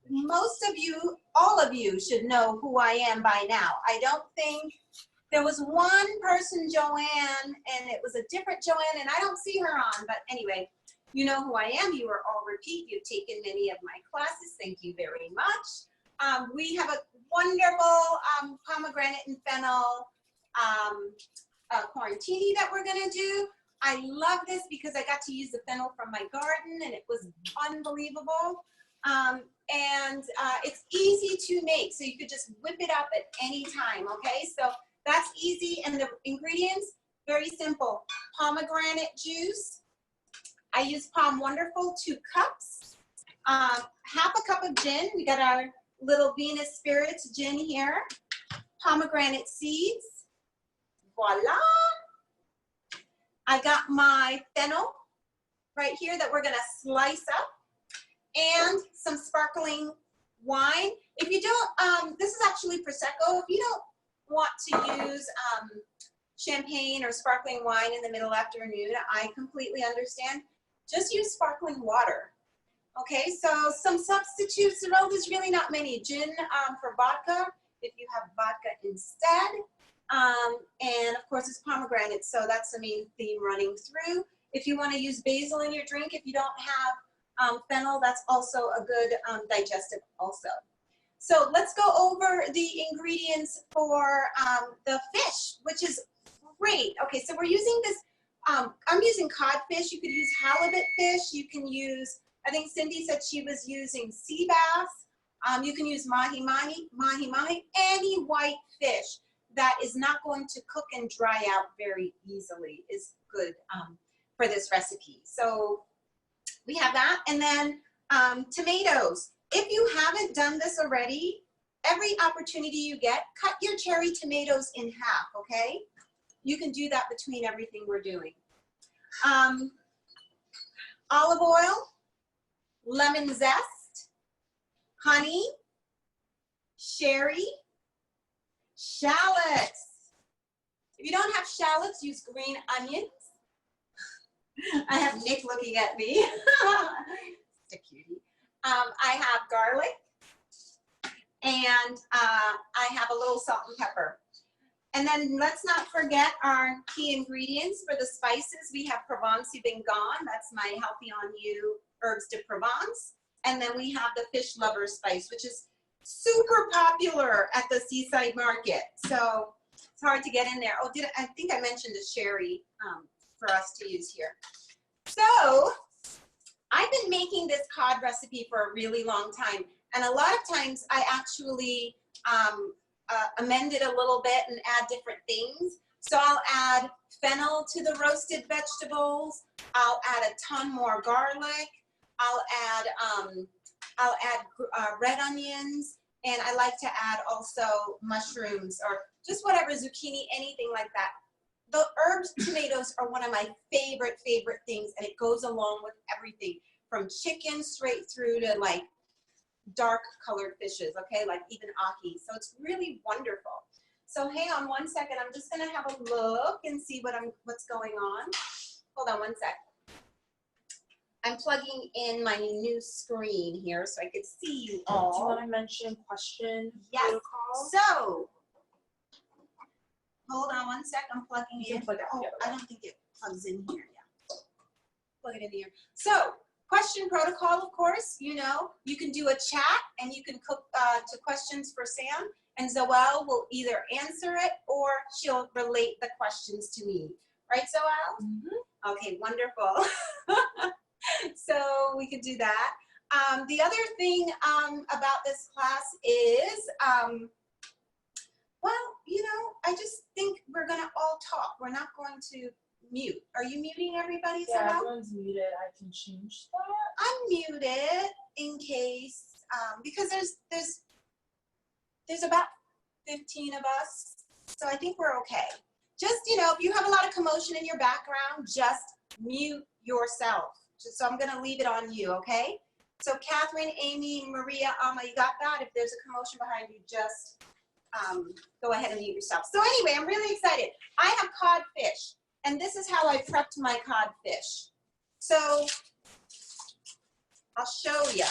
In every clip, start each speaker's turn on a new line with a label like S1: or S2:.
S1: Most of you, all of you should know who I am by now. I don't think there was one person, Joanne, and it was a different Joanne, and I don't see her on, but anyway, you know who I am. You are all repeat. You've taken many of my classes. Thank you very much. We have a wonderful pomegranate and fennel quarantini that we're gonna do. I love this because I got to use the fennel from my garden and it was unbelievable. It's easy to make, so you could just whip it up at any time, okay? So that's easy, and the ingredients, very simple. Pomegranate juice. I use Palm Wonderful, 2 cups. Half a cup of gin. We got our little Venus Spirits gin here. Pomegranate seeds. Voila. I got my fennel right here that we're gonna slice up, and some sparkling wine. If you don't, this is actually Prosecco. If you don't want to use champagne or sparkling wine in the middle afternoon, I completely understand. Just use sparkling water. Okay, so some substitutes. Well, there's really not many. Gin for vodka, if you have vodka instead. And of course it's pomegranate, so that's the main theme running through. If you want to use basil in your drink, if you don't have fennel, that's also a good digestive also. So let's go over the ingredients for the fish, which is great. Okay, so we're using this, I'm using codfish. You could use halibut fish. You can use, I think Cindy said she was using sea bass. You can use mahi-mahi, any white fish that is not going to cook and dry out very easily is good for this recipe. So we have that, and then tomatoes. If you haven't done this already, every opportunity you get, cut your cherry tomatoes in half, okay? You can do that between everything we're doing. Olive oil, lemon zest, honey, sherry, shallots. If you don't have shallots, use green onions. I have Nick looking at me. It's a cutie. I have garlic, and I have a little salt and pepper. And then let's not forget our key ingredients for the spices. We have Provence Bengon, that's my Healthy on You herbs de Provence. And then we have the fish lover spice, which is super popular at the seaside market. So it's hard to get in there. Oh, I think I mentioned the sherry for us to use here. So I've been making this cod recipe for a really long time. And a lot of times I actually amend it a little bit and add different things. So I'll add fennel to the roasted vegetables. I'll add a ton more garlic. I'll add red onions, and I like to add also mushrooms or just whatever, zucchini, anything like that. The herbs tomatoes are one of my favorite things, and it goes along with everything from chicken straight through to like dark colored fishes, okay, like even ahi. So it's really wonderful. So hang on one second. I'm just gonna have a look and see what's going on. Hold on one sec. I'm plugging in my new screen here so I could see you all.
S2: Do you want to mention question protocol?
S1: So, hold on one sec. I'm plugging in.
S2: Plug
S1: Oh, I don't think it plugs in here. Yeah. Plug it in here. So, question protocol, of course, you know, you can do a chat and you can cook to questions for Sam, and Zoelle will either answer it or she'll relate the questions to me. Right, Zoelle? Mm-hmm. Okay, wonderful. So we could do that. The other thing about this class is, well, you know, I just think we're gonna all talk. We're not going to mute. Are you muting everybody?
S2: Yeah,
S1: somehow?
S2: everyone's muted. I can change that.
S1: I'm muted in case, because there's about 15 of us, so I think we're okay. Just, you know, if you have a lot of commotion in your background, just mute yourself. So I'm gonna leave it on you, okay? So Catherine, Amy, Maria, Alma, you got that? If there's a commotion behind you, just go ahead and mute yourself. So anyway, I'm really excited. I have codfish, and this is how I prepped my codfish. So I'll show you.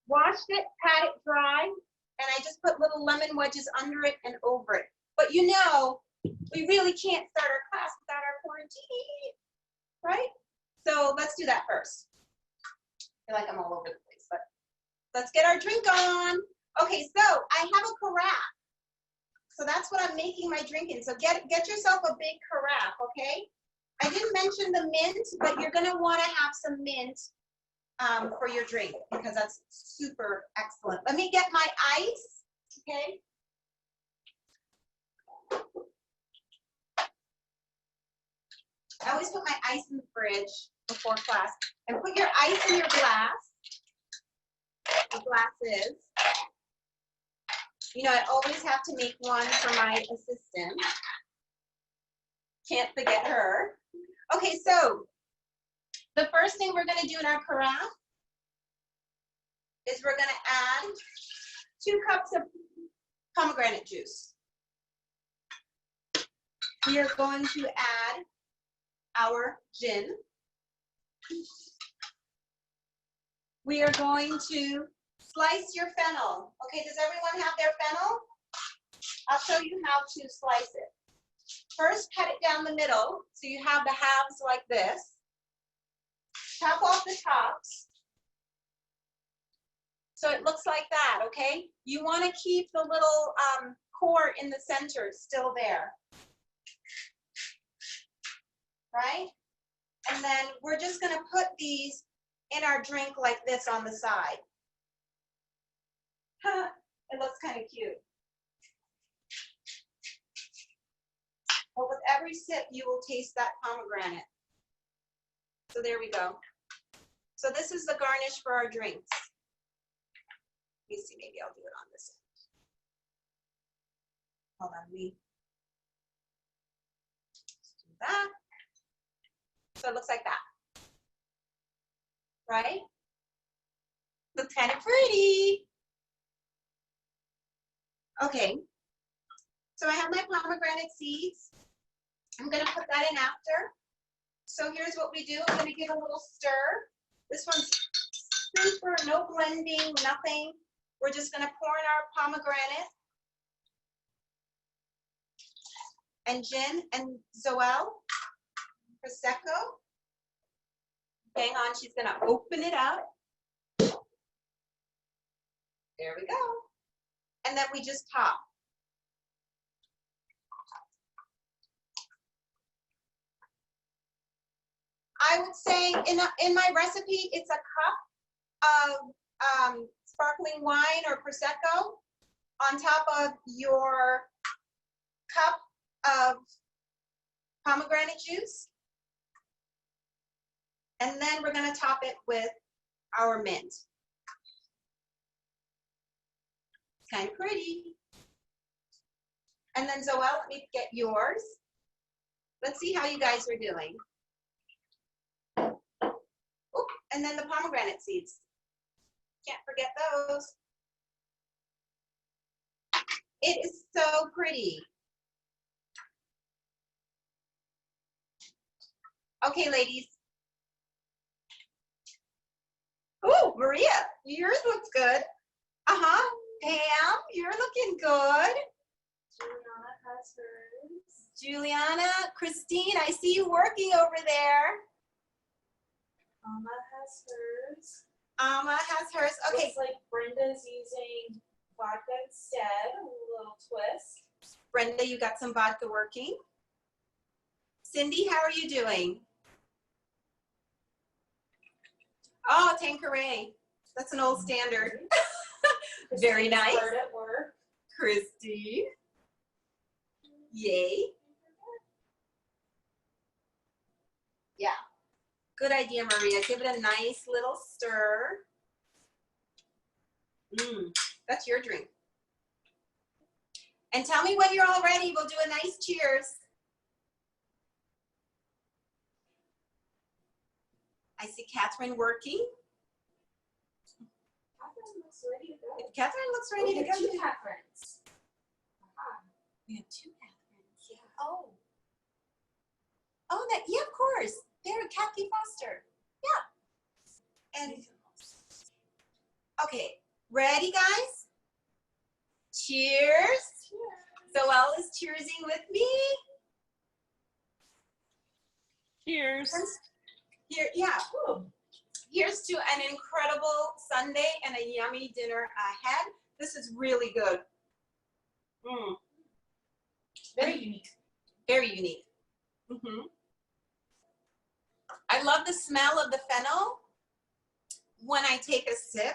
S1: washed it, pat it dry, and I just put little lemon wedges under it and over it. But you know, we really can't start our class without our quarantini, right? So let's do that first. I feel like I'm all over the place, but let's get our drink on. Okay, so I have a carafe. So that's what I'm making my drink in. So get yourself a big carafe, okay? I didn't mention the mint, but you're gonna wanna have some mint for your drink because that's super excellent. Let me get my ice, okay? I always put my ice in the fridge before class. And put your ice in your glass. The glass is. You know, I always have to make one for my assistant. Can't forget her. Okay, so the first thing we're gonna do in our carafe is we're gonna add 2 cups of pomegranate juice. We are going to add our gin. We are going to slice your fennel. Okay, does everyone have their fennel? I'll show you how to slice it. First, cut it down the middle so you have the halves like this. Chop off the tops so it looks like that, okay? You want to keep the little core in the center still there. Right? And then we're just going to put these in our drink like this on the side. It looks kind of cute. But with every sip, you will taste that pomegranate. So there we go. So this is the garnish for our drinks. Let me see, maybe I'll do it on this end. Hold on, let's do that. So it looks like that. Right? Looks kind of pretty. Okay. So I have my pomegranate seeds. I'm going to put that in after. So here's what we do. I'm going to give a little stir. This one's super, no blending, nothing. We're just going to pour in our pomegranate and gin and Zoel, Prosecco. Hang on, she's going to open it up. There we go. And then we just top. I would say in my recipe, it's a cup of sparkling wine or Prosecco on top of your cup of pomegranate juice. And then we're going to top it with our mint. It's kind of pretty. And then Zoel, let me get yours. Let's see how you guys are doing. Oop, and then the pomegranate seeds. Can't forget those. It is so pretty. Okay, ladies. Oh, Maria, yours looks good. Uh-huh. Pam, you're looking good.
S2: Juliana has hers.
S1: Juliana, Christine, I see you working over there.
S2: Amma has hers.
S1: Amma has hers. Okay.
S2: Looks like Brenda's using vodka instead, a little twist.
S1: Brenda, you got some vodka working. Cindy, how are you doing? Oh, Tanqueray. That's an old standard. Very nice.
S2: Hard at work.
S1: Christy. Yay. Yeah. Good idea, Maria. Give it a nice little stir. That's your drink. And tell me when you're all ready. We'll do a nice cheers. I see Catherine working.
S2: Catherine looks ready to go.
S1: Catherine looks ready to
S2: We have
S1: go.
S2: 2 Catherines.
S1: We have 2 Catherines. Yeah. Oh. Oh, that, yeah, of course. They're Kathy Foster. Yeah. And Okay, ready, guys? Cheers. So Elle is cheersing with me.
S3: Cheers.
S1: Here, yeah. Here's to an incredible Sunday and a yummy dinner ahead. This is really good.
S2: Very unique.
S1: Very unique. I love the smell of the fennel. When I take a sip,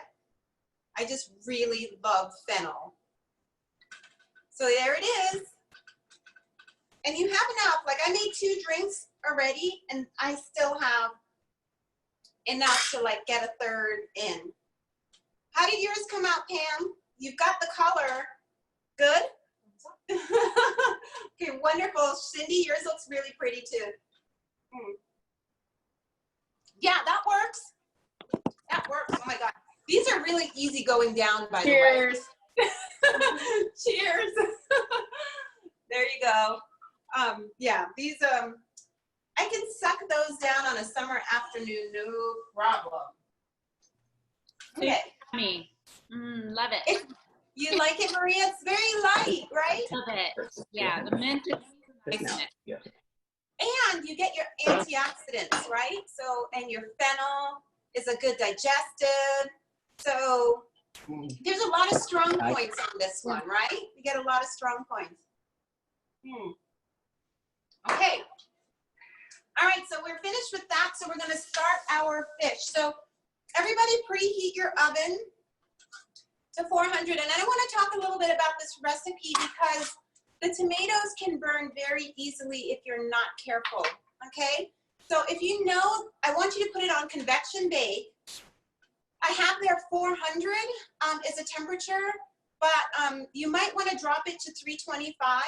S1: I just really love fennel. So there it is. And you have enough. Like I made 2 drinks already and I still have enough to like get a 3rd in. How did yours come out, Pam? You've got the color. Good? Okay, wonderful. Cindy, yours looks really pretty too. Yeah, that works. That works. Oh my God. These are really easy going down, by the way.
S3: Cheers.
S1: Cheers. There you go. Yeah, these, I can suck those down on a summer afternoon, no problem. Okay.
S3: Yummy. Love it.
S1: You like it, Maria? It's very light, right?
S3: Love it. Yeah, the mint is nice.
S1: And you get your antioxidants, right? So, and your fennel is a good digestive. So there's a lot of strong points on this one, right? You get a lot of strong points. Okay. All right, so we're finished with that. So we're going to start our fish. So everybody preheat your oven to 400. And I want to talk a little bit about this recipe because the tomatoes can burn very easily if you're not careful, okay? So if you know, I want you to put it on convection bake. I have there 400 is a temperature, but you might want to drop it to 325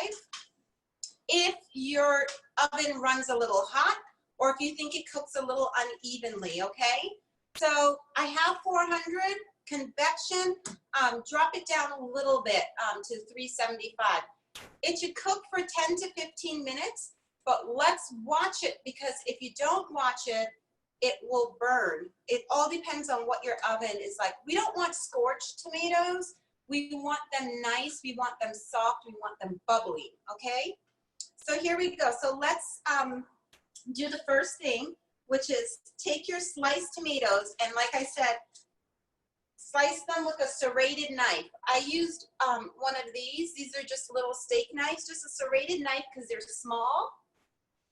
S1: if your oven runs a little hot or if you think it cooks a little unevenly, okay? So I have 400 convection, drop it down a little bit to 375. It should cook for 10 to 15 minutes, but let's watch it because if you don't watch it, it will burn. It all depends on what your oven is like. We don't want scorched tomatoes. We want them nice. We want them soft. We want them bubbly, okay? So here we go. So let's do the first thing, which is take your sliced tomatoes and like I said, slice them with a serrated knife. I used one of these. These are just little steak knives, just a serrated knife because they're small,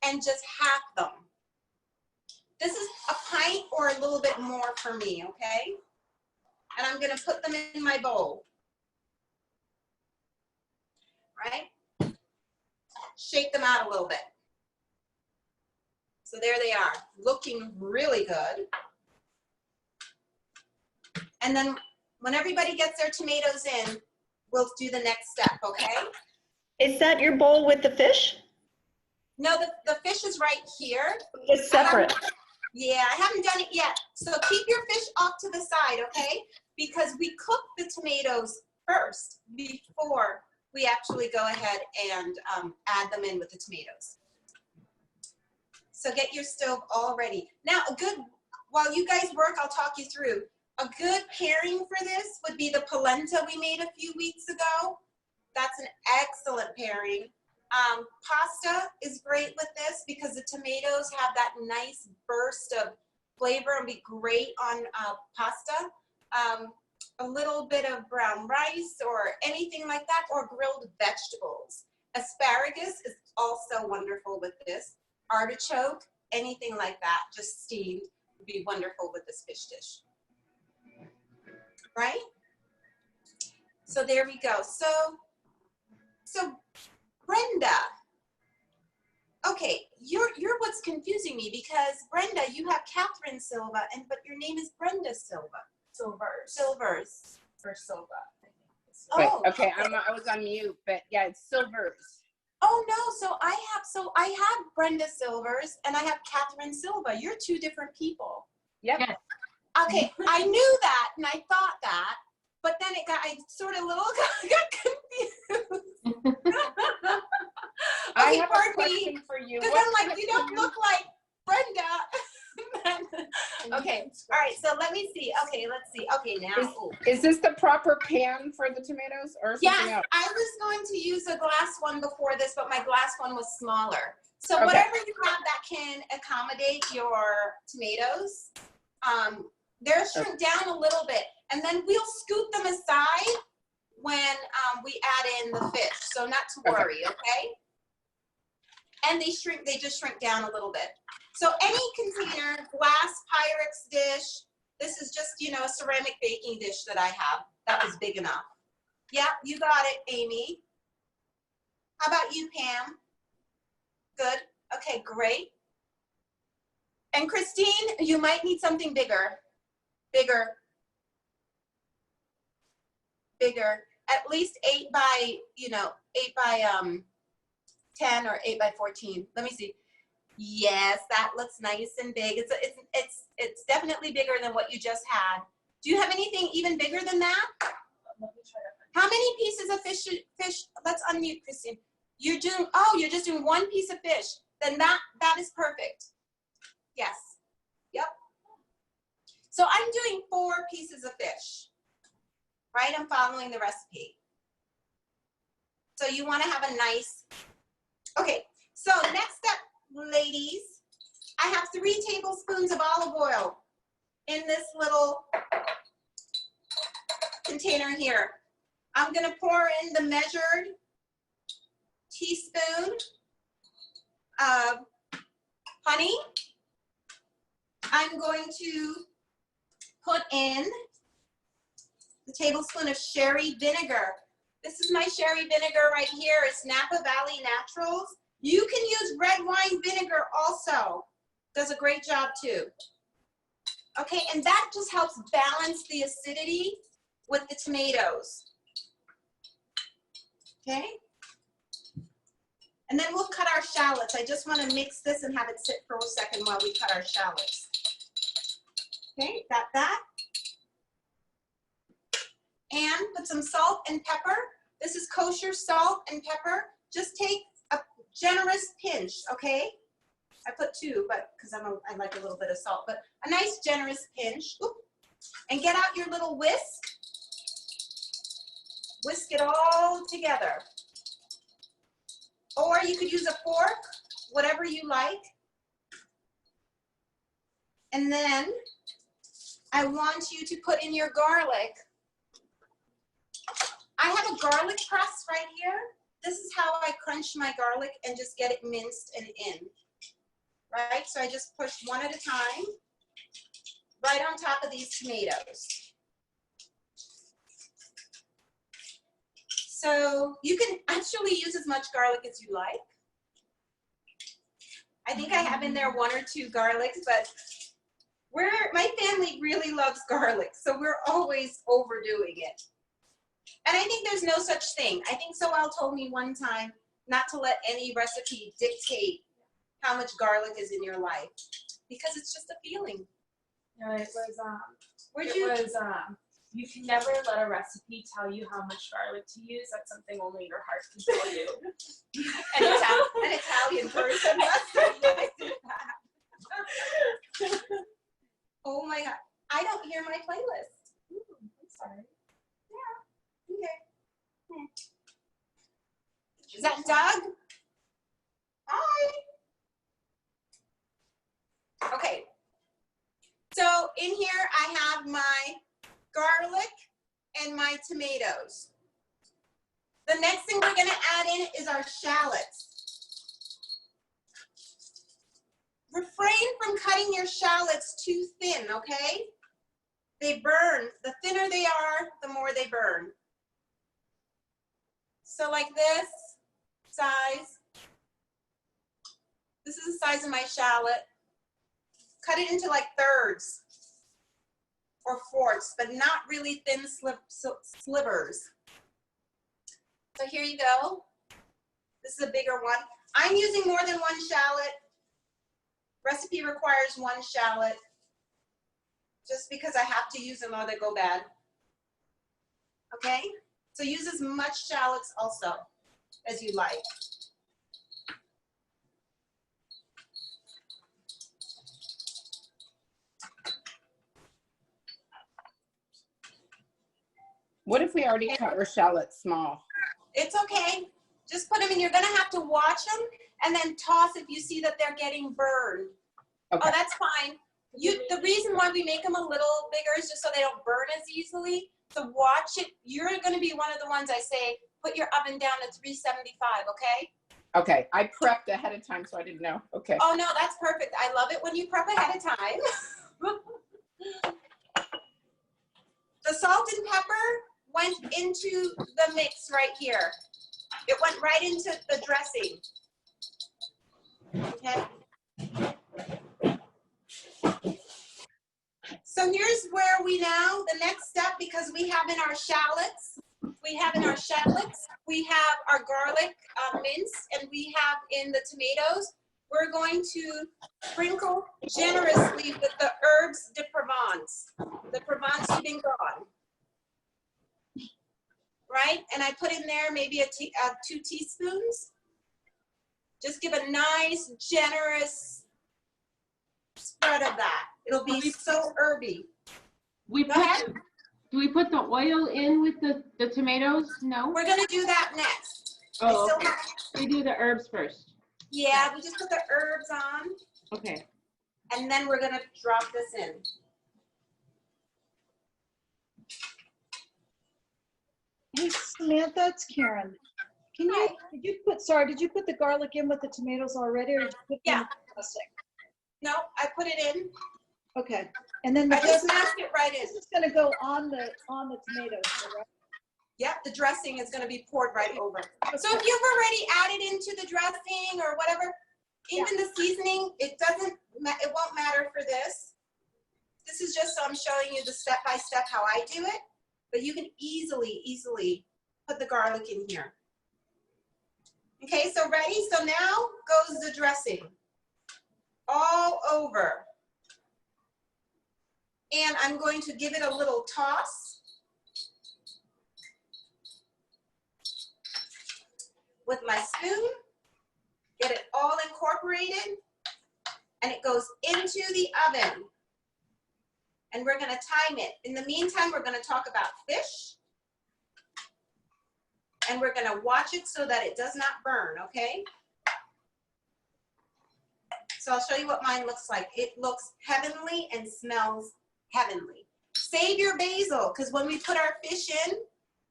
S1: and just half them. This is a pint or a little bit more for me, okay? And I'm gonna put them in my bowl, right? Shake them out a little bit. So there they are, looking really good. And then when everybody gets their tomatoes in, we'll do the next step, okay?
S4: Is that your bowl with the fish?
S1: No, the fish is right here.
S4: It's separate.
S1: Yeah, I haven't done it yet. So keep your fish off to the side, okay? Because we cook the tomatoes first before we actually go ahead and add them in with the tomatoes. So get your stove all ready. Now, while you guys work, I'll talk you through. A good pairing for this would be the polenta we made a few weeks ago. That's an excellent pairing. Pasta is great with this because the tomatoes have that nice burst of flavor and be great on pasta. A little bit of brown rice or anything like that, or grilled vegetables. Asparagus is also wonderful with this. Artichoke, anything like that, just steamed, would be wonderful with this fish dish. Right? So there we go. So Brenda, okay, you're what's confusing me because Brenda, you have Catherine Silva, but your name is Brenda Silva. Silvers.
S2: For Silva.
S1: Oh,
S5: okay. I was on mute, but yeah, it's Silvers.
S1: Oh no, so I have Brenda Silvers and I have Catherine Silva. You're 2 different people.
S5: Yep.
S3: Yes.
S1: Okay, I knew that and I thought that, but then I sort of got confused.
S5: I
S1: Okay,
S5: have a
S1: pardon me,
S5: question for you.
S1: because I'm like, you don't look like Brenda. Okay, all right, so let me see. Okay, let's see. Okay, now.
S5: Is this the proper pan for the tomatoes or something
S1: Yes,
S5: else?
S1: I was going to use a glass one before this, but my glass one was smaller. So
S5: Okay.
S1: whatever you have that can accommodate your tomatoes, they'll shrink down a little bit, and then we'll scoot them aside when we add in the fish. So not to worry, okay? And they just shrink down a little bit. So any container, glass, Pyrex dish, this is just, you know, a ceramic baking dish that I have. That was big enough. Yeah, you got it, Amy. How about you, Pam? Good. Okay, great. And Christine, you might need something bigger. Bigger. Bigger. At least 8 by, you know, 8 by 10 or 8 by 14. Let me see. Yes, that looks nice and big. It's definitely bigger than what you just had. Do you have anything even bigger than that?
S2: Let me try to
S1: How many pieces of fish? Let's unmute, Christine. You're just doing 1 piece of fish. Then that is perfect. Yes. Yep. So I'm doing 4 pieces of fish. Right? I'm following the recipe. So you want to have a nice. Okay. So next step, ladies, I have 3 tablespoons of olive oil in this little container here. I'm going to pour in the measured teaspoon of honey. I'm going to put in the tablespoon of sherry vinegar. This is my sherry vinegar right here. It's Napa Valley Naturals. You can use red wine vinegar also. Does a great job too. Okay, and that just helps balance the acidity with the tomatoes. Okay? And then we'll cut our shallots. I just want to mix this and have it sit for a second while we cut our shallots. Okay, got that. And put some salt and pepper. This is kosher salt and pepper. Just take a generous pinch, okay? I put 2, but because I like a little bit of salt, but a nice generous pinch. Oop. And get out your little whisk. Whisk it all together. Or you could use a fork, whatever you like. And then I want you to put in your garlic. I have a garlic press right here. This is how I crunch my garlic and just get it minced and in. Right? So I just push one at a time right on top of these tomatoes. So you can actually use as much garlic as you like. I think I have in there 1 or 2 garlics, but my family really loves garlic, so we're always overdoing it. And I think there's no such thing. I think Soel told me one time not to let any recipe dictate how much garlic is in your life, because it's just a feeling.
S2: No, it was you can never let a recipe tell you how much garlic to use. That's something only your heart can tell you.
S1: An Italian person must have said that. Oh my God, I don't hear my playlist.
S2: I'm sorry.
S1: Yeah, okay. Is that Doug? Hi. Okay, so in here I have my garlic and my tomatoes. The next thing we're gonna add in is our shallots. Refrain from cutting your shallots too thin, okay? They burn. The thinner they are, the more they burn. So like this size. This is the size of my shallot. Cut it into like thirds or fourths, but not really thin slivers. So here you go. This is a bigger one. I'm using more than 1 shallot. Recipe requires 1 shallot. Just because I have to use them or they go bad. Okay? So use as much shallots also as you like.
S5: What if we already cut our shallots small?
S1: It's okay. Just put them in. You're gonna have to watch them and then toss if you see that they're getting burned.
S5: Okay.
S1: Oh, that's fine. The reason why we make them a little bigger is just so they don't burn as easily. So watch it. You're gonna be one of the ones I say, put your oven down at 375, okay?
S5: Okay, I prepped ahead of time, so I didn't know. Okay.
S1: Oh no, that's perfect. I love it when you prep ahead of time. The salt and pepper went into the mix right here. It went right into the dressing. Okay. So here's where we now, the next step, because we have in our shallots, we have our garlic mince, and we have in the tomatoes, we're going to sprinkle generously with the herbes de Provence, the Provence du Bengal. Right? And I put in there maybe 2 teaspoons. Just give a nice, generous spread of that. It'll be so herby.
S6: Do we put the oil in with the tomatoes? No?
S1: We're gonna do that next.
S6: Oh, okay. We do the herbs first.
S1: Yeah, we just put the herbs on,
S6: Okay.
S1: and then we're gonna drop this in.
S7: Hey Samantha, it's Karen.
S1: Hi.
S7: Did you put the garlic in with the tomatoes already, or did you put them in the dressing?
S1: No, I put it in.
S7: Okay, and then the
S1: I just
S7: dressing
S1: mashed it right in.
S7: is gonna go on the tomatoes, correct?
S1: Yep, the dressing is gonna be poured right over. So if you've already added into the dressing or whatever, even the seasoning, it won't matter for this. This is just so I'm showing you the step-by-step how I do it, but you can easily put the garlic in here. Okay, so ready? So now goes the dressing all over. And I'm going to give it a little toss with my spoon, get it all incorporated, and it goes into the oven. And we're gonna time it. In the meantime, we're gonna talk about fish, and we're gonna watch it so that it does not burn, okay? So I'll show you what mine looks like. It looks heavenly and smells heavenly. Save your basil, because when we put our fish in,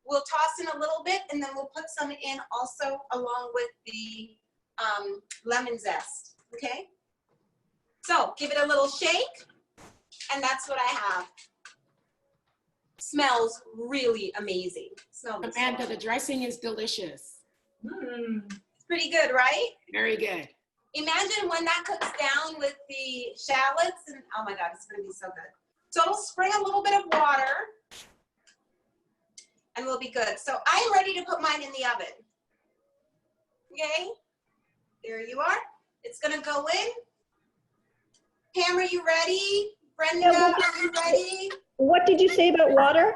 S1: we'll toss in a little bit, and then we'll put some in also along with the lemon zest, okay? So give it a little shake, and that's what I have. Smells really amazing.
S8: Samantha, the dressing is delicious.
S1: It's pretty good, right?
S8: Very good.
S1: Imagine when that cooks down with the shallots, and oh my God, it's gonna be so good. So it'll spring a little bit of water, and we'll be good. So I am ready to put mine in the oven. Okay, there you are. It's gonna go in. Pam, are you ready? Brenda, are you ready?
S4: What did you say about water?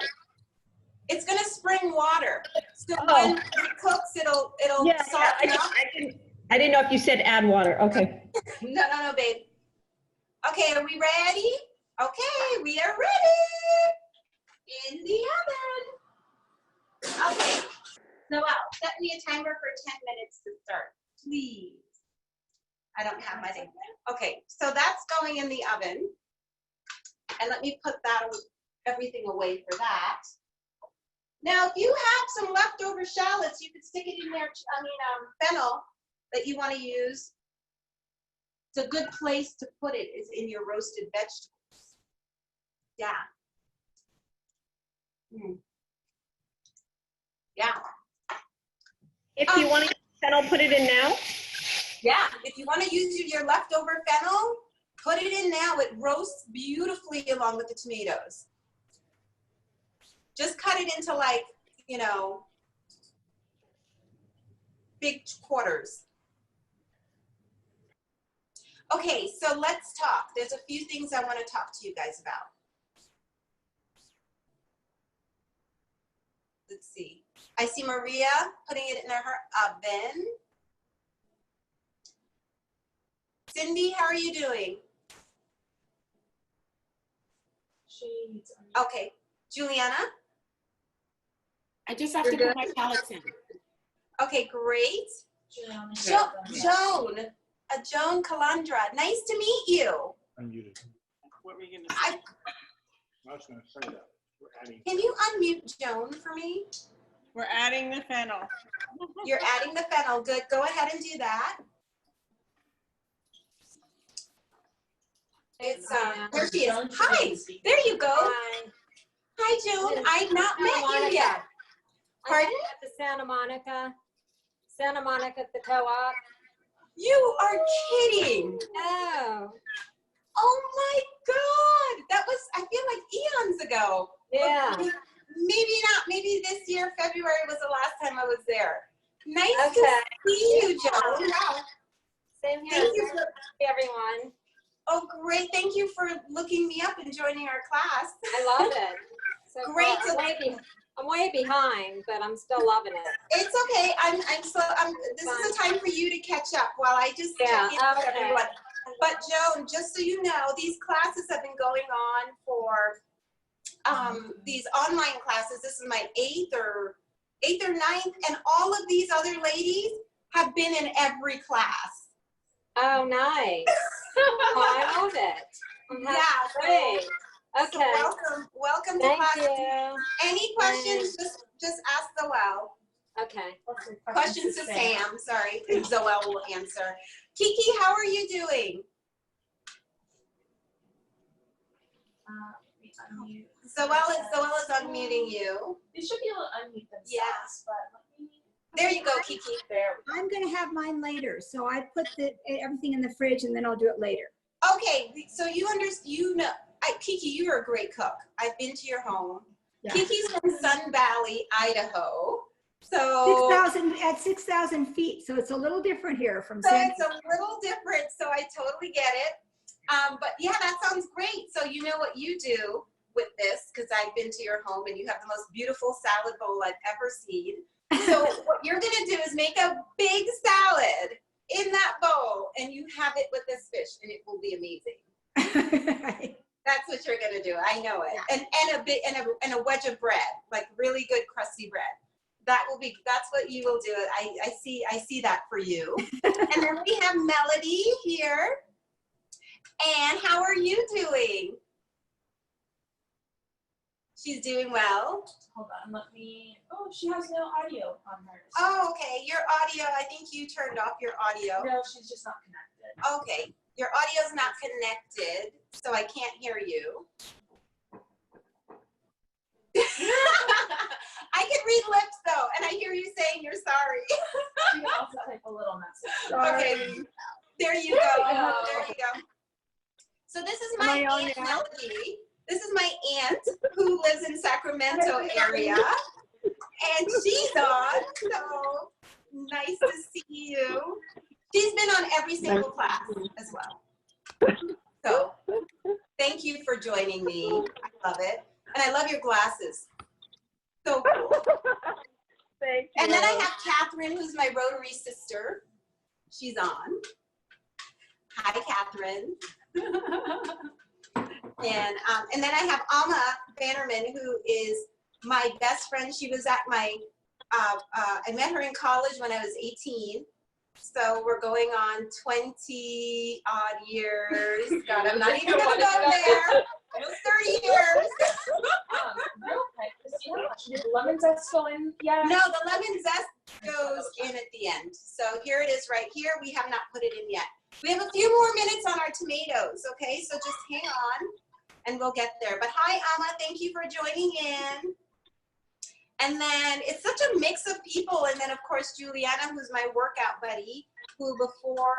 S1: It's gonna spring water. So
S4: Oh.
S1: when it cooks, it'll
S4: Yeah,
S1: soften up.
S4: I didn't know if you said add water. Okay.
S1: No, babe. Okay, are we ready? Okay, we are ready. In the oven. Okay, so set me a timer for 10 minutes to start, please. I don't have my thing. Okay, so that's going in the oven. And let me put that everything away for that. Now, if you have some leftover shallots, you could stick it in there, fennel that you want to use. It's a good place to put it is in your roasted vegetables. Yeah. Yeah.
S4: If you want to use fennel, put it in now.
S1: Yeah, if you want to use your leftover fennel, put it in now. It roasts beautifully along with the tomatoes. Just cut it into big quarters. Okay, so let's talk. There's a few things I want to talk to you guys about. Let's see. I see Maria putting it in her oven. Cindy, how are you doing? Okay. Juliana?
S8: I just have
S1: You're
S8: to
S1: good?
S8: put my shallots in.
S1: Okay, great. Joan Calandra, nice to meet you.
S9: Unmuted. What were you gonna
S1: I,
S9: say? I was gonna say that. We're adding.
S1: can you unmute Joan for me?
S10: We're adding the fennel.
S1: You're adding the fennel. Good. Go ahead and do that. It's there she is. Hi. There you go. Hi, Joan. I've not met you yet. Pardon?
S11: At the Santa Monica at the co-op.
S1: You are kidding.
S11: Oh,
S1: Oh my God. That was, I feel like eons ago.
S11: yeah.
S1: Maybe not. Maybe this year, February was the last time I was there. Nice
S11: Okay.
S1: to see you, Joan.
S11: Same here.
S1: Thank you for,
S11: Hey, everyone.
S1: oh, great. Thank you for looking me up and joining our class.
S11: I love it. So
S1: Great
S11: far. I'm way behind, but I'm still loving it.
S1: It's okay. This is a time for you to catch up while I just check in with
S11: okay.
S1: everyone. But Joan, just so you know, these classes have been going on for these online classes. This is my eighth or ninth, and all of these other ladies have been in every class.
S11: Oh, nice. Oh, I love it.
S1: Yeah,
S11: Great. Okay.
S1: So welcome to
S11: Thank
S1: class.
S11: you.
S1: Any questions? Just ask Zoel.
S11: Okay.
S1: Questions to Sam. Sorry, and Zoel will answer. Kiki, how are you doing? Zoel is unmuting you.
S2: They should be able to unmute themselves,
S1: Yes.
S2: but let me.
S1: There you go, Kiki.
S2: There.
S7: I'm gonna have mine later, so I put everything in the fridge and then I'll do it later.
S1: Okay, so Kiki, you are a great cook. I've been to your home.
S7: Yeah.
S1: Kiki's from Sun Valley, Idaho. So
S7: 6,000 feet, so it's a little different here from
S1: So
S7: San.
S1: it's a little different, so I totally get it. But yeah, that sounds great. So you know what you do with this, because I've been to your home and you have the most beautiful salad bowl I've ever seen. So what you're gonna do is make a big salad in that bowl and you have it with this fish and it will be amazing. That's what you're gonna do. I know it. And a wedge of bread, like really good crusty bread. That's what you will do. I see that for you. And then we have Melody here. And how are you doing? She's doing well.
S2: Hold on, let me. Oh, she has no audio on hers.
S1: Oh, okay. Your audio, I think you turned off your audio.
S2: No, she's just not connected.
S1: Okay. Your audio's not connected, so I can't hear you. I can read lips though, and I hear you saying you're sorry.
S2: You can also type a little message.
S1: Okay. There you go. There you go. So this is my Aunt Melody. This is my aunt who lives in Sacramento area. And she's on, so nice to see you. She's been on every single class as well. So thank you for joining me. I love it. And I love your glasses. So cool.
S4: Thank you.
S1: And then I have Catherine, who's my Rotary sister. She's on. Hi, Catherine. And then I have Alma Bannerman, who is my best friend. She was at my, I met her in college when I was 18. So we're going on 20 odd years. God, I'm not even gonna go there. It was 30 years.
S2: Real quick, does you have the lemon zest go in yet?
S1: No, the lemon zest goes in at the end. So here it is right here. We have not put it in yet. We have a few more minutes on our tomatoes, okay? So just hang on and we'll get there. But hi, Amma, thank you for joining in. And then it's such a mix of people. And then of course, Juliana, who's my workout buddy, who before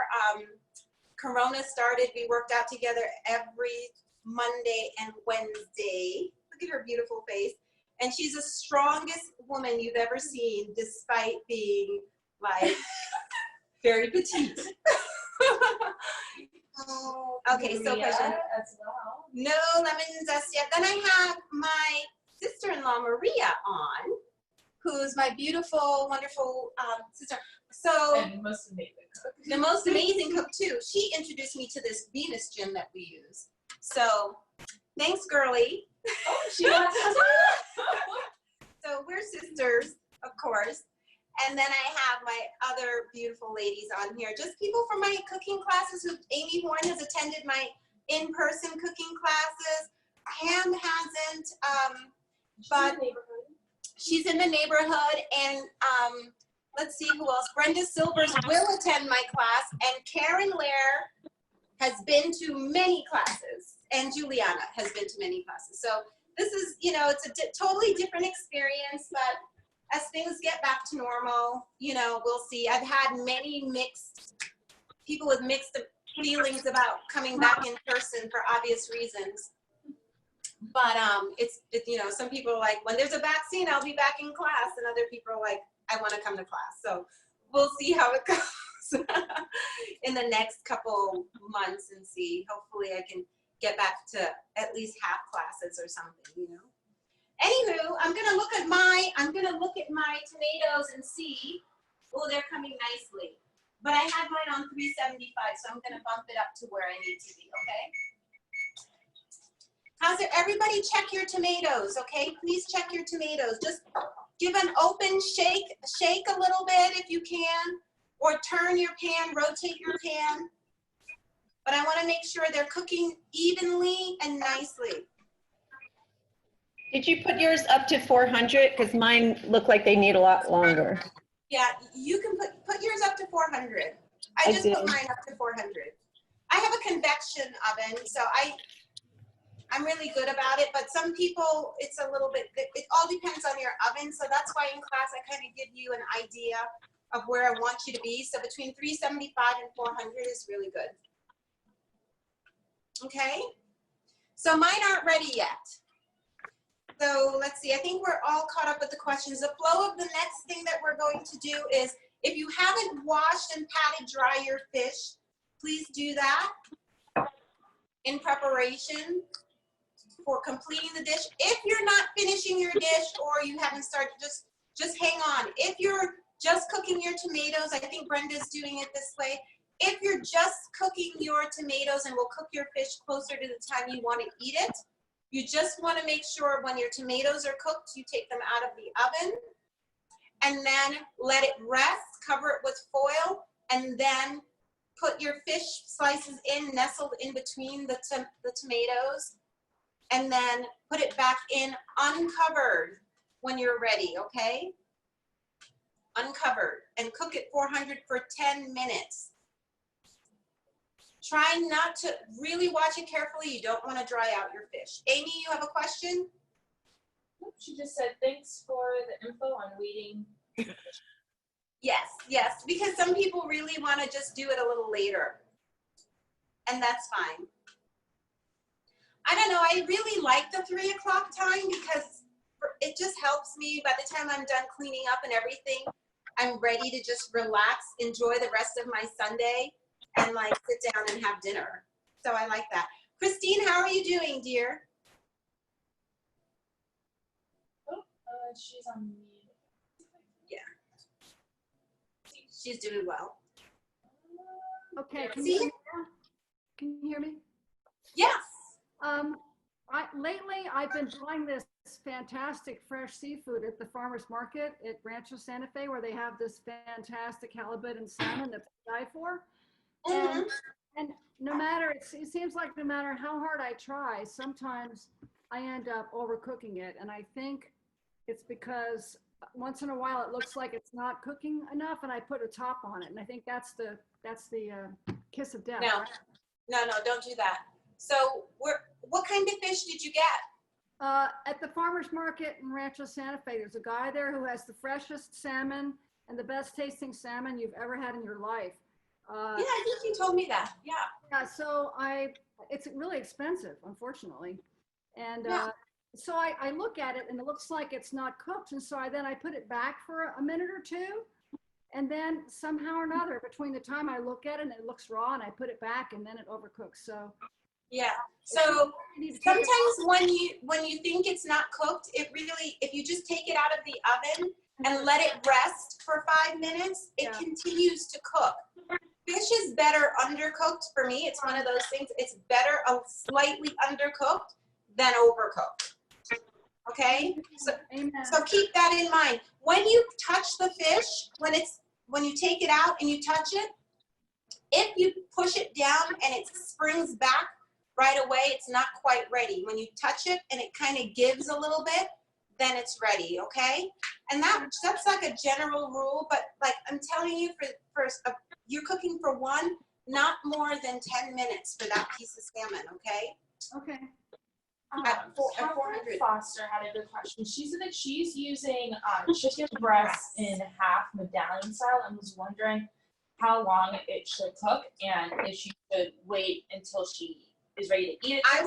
S1: Corona started, we worked out together every Monday and Wednesday. Look at her beautiful face. And she's the strongest woman you've ever seen, despite being like very petite. Okay, so question.
S2: As well.
S1: No lemon zest yet. Then I have my sister-in-law Maria on, who's my beautiful, wonderful sister. So
S2: And most amazing cook.
S1: the most amazing cook too. She introduced me to this Venus gym that we use. So thanks, girlie.
S2: Oh, she wants to.
S1: So we're sisters, of course. And then I have my other beautiful ladies on here, just people from my cooking classes. Amy Horn has attended my in-person cooking classes. Pam hasn't, but she's in the neighborhood. And let's see who else. Brenda Silvers will attend my class, and Karen Lair has been to many classes, and Juliana has been to many classes. So this is, you know, it's a totally different experience, but as things get back to normal, you know, we'll see. I've had many people with mixed feelings about coming back in person for obvious reasons. But it's you know, some people are like, when there's a vaccine, I'll be back in class, and other people are like, I want to come to class. So we'll see how it goes in the next couple months and see. Hopefully I can get back to at least half classes or something, you know. Anywho, I'm gonna look at my tomatoes and see. Oh, they're coming nicely. But I had mine on 375, so I'm gonna bump it up to where I need to be, okay? How's it? Everybody check your tomatoes, okay? Please check your tomatoes. Just give an open shake a little bit if you can, or turn your pan, rotate your pan. But I wanna make sure they're cooking evenly and nicely.
S4: Did you put yours up to 400? Because mine look like they need a lot longer.
S1: Yeah, you can put yours up to 400. I just put mine up to 400. I have a convection oven, so I'm really good about it, but some people, it's a little bit, it all depends on your oven, so that's why in class I kind of give you an idea of where I want you to be. So between 375 and 400 is really good. Okay, so mine aren't ready yet. So let's see, I think we're all caught up with the questions. The flow of the next thing that we're going to do is, if you haven't washed and patted dry your fish, please do that in preparation for completing the dish. If you're not finishing your dish or you haven't started, just hang on. If you're just cooking your tomatoes, I think Brenda's doing it this way. If you're just cooking your tomatoes and will cook your fish closer to the time you want to eat it, you just want to make sure when your tomatoes are cooked, you take them out of the oven and then let it rest, cover it with foil, and then put your fish slices in, nestled in between the tomatoes, and then put it back in uncovered when you're ready, okay? Uncovered, and cook at 400 for 10 minutes. Try not to really watch it carefully. You don't want to dry out your fish. Amy, you have a question?
S2: Nope, she just said thanks for the info on weeding.
S1: Yes, yes, because some people really want to just do it a little later, and that's fine. I don't know, I really like the 3 o'clock time because it just helps me. By the time I'm done cleaning up and everything, I'm ready to just relax, enjoy the rest of my Sunday, and like sit down and have dinner. So I like that. Christine, how are you doing, dear?
S2: Oh, she's on mute.
S1: Yeah. She's doing well.
S7: Okay, can
S1: See?
S7: you hear me?
S1: Yes.
S7: Lately I've been buying this fantastic fresh seafood at the farmer's market at Rancho Santa Fe, where they have this fantastic halibut and salmon that's to die for. And no matter, it seems like no matter how hard I try, sometimes I end up overcooking it. And I think it's because once in a while it looks like it's not cooking enough and I put a top on it. And I think that's the kiss of death.
S1: No,
S7: right?
S1: no, don't do that. So what kind of fish did you get?
S7: At the farmer's market in Rancho Santa Fe, there's a guy there who has the freshest salmon and the best tasting salmon you've ever had in your life.
S1: Yeah, I think you told me that. Yeah.
S7: Yeah, so it's really expensive, unfortunately. And
S1: Yeah.
S7: so I look at it and it looks like it's not cooked. And so I put it back for a minute or two. And then somehow or another, between the time I look at it and it looks raw and I put it back and then it overcooks. So
S1: yeah. So sometimes when you think it's not cooked, it really, if you just take it out of the oven and let it rest for 5 minutes, it continues to cook. Fish is better undercooked for me. It's one of those things. It's better slightly undercooked than overcooked. okay?
S7: Amen.
S1: So keep that in mind. When you touch the fish, when you take it out and you touch it, if you push it down and it springs back right away, it's not quite ready. When you touch it and it kind of gives a little bit, then it's ready, okay? And that's like a general rule, but like I'm telling you, you're cooking for one, not more than 10 minutes for that piece of salmon, okay?
S7: Okay.
S1: At 400.
S2: Catherine Foster had a good question. She said that she's using chicken breasts in half medallion style and was wondering how long it should cook and if she should wait until she is ready to eat it.
S1: I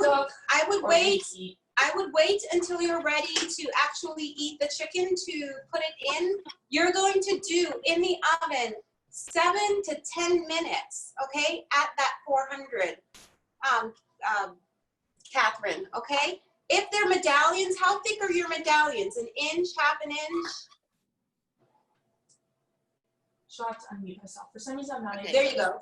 S1: would wait until you're ready to actually eat the chicken to put it in. You're going to do in the oven 7 to 10 minutes, okay, at that 400, Catherine, okay? If they're medallions, how thick are your medallions? An inch, half an inch?
S2: She'll have to unmute herself. For some reason, I'm not able
S1: There you
S2: to.
S1: go.